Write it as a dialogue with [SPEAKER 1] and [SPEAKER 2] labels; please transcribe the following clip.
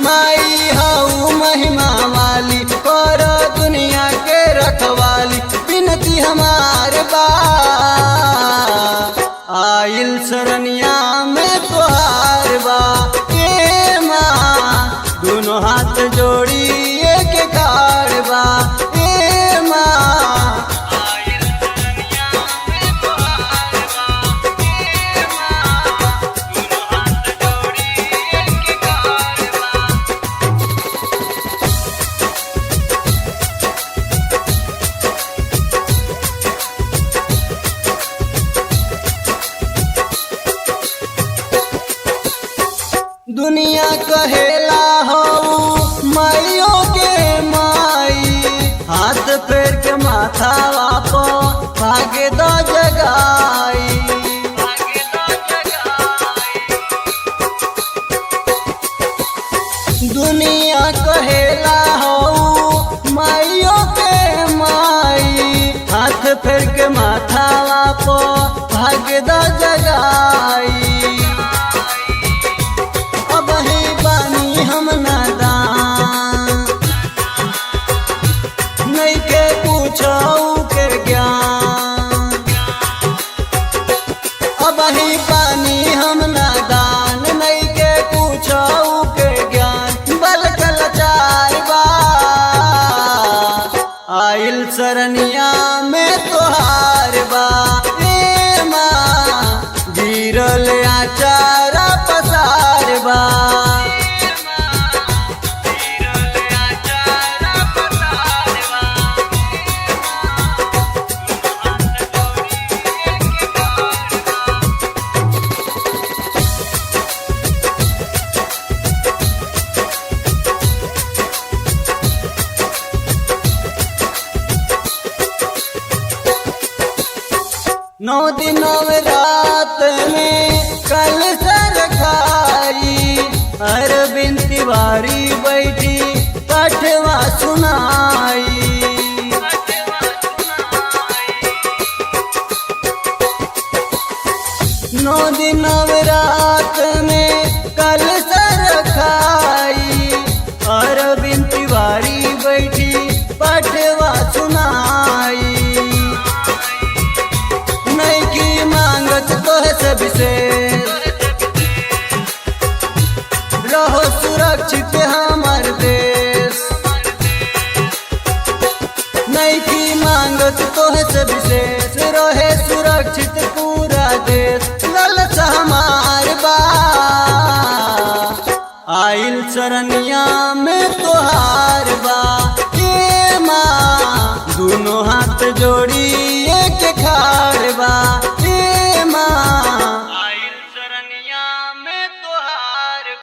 [SPEAKER 1] माई हाउ महिमा वाली कर दुनिया के रखवाली बिनती हमार बा आइल सरनिया में तोहार बा ए माँ दोनों हाथ जोड़ी एक कार बा ए माँ आइल सरनिया में तोहार बा ए माँ दोनों हाथ जोड़ी एक कार बा। दुनिया कहेला हो माइयों के माई हाथ फेर के माथा वापो भागे दो जगाई दुनिया कहेला हो माइयों के माई हाथ फेर के माथा वापो भागे दो जगाई हम नादान नहीं के पूछो के ज्ञान अब ही पानी हम नादान नहीं के पूछो के ज्ञान बल कलचार बा आइल सरनिया में तोहार बा ए माँ गिरल आचारा पसार बा नौ दिनों रात में कल सर खाई अरविंद तिवारी बैठी पठवा सुनाई नौ दिनों रात में कल सर खाई अरविंद तिवारी बैठी पठवा सुनाई सबसे रहो सुरक्षित हमार देश नहीं की मांगत तो है सबसे रहे सुरक्षित पूरा देश ललच हमार बा आइल सरनिया में तोहार बा ए माँ दोनों हाथ जोड़ी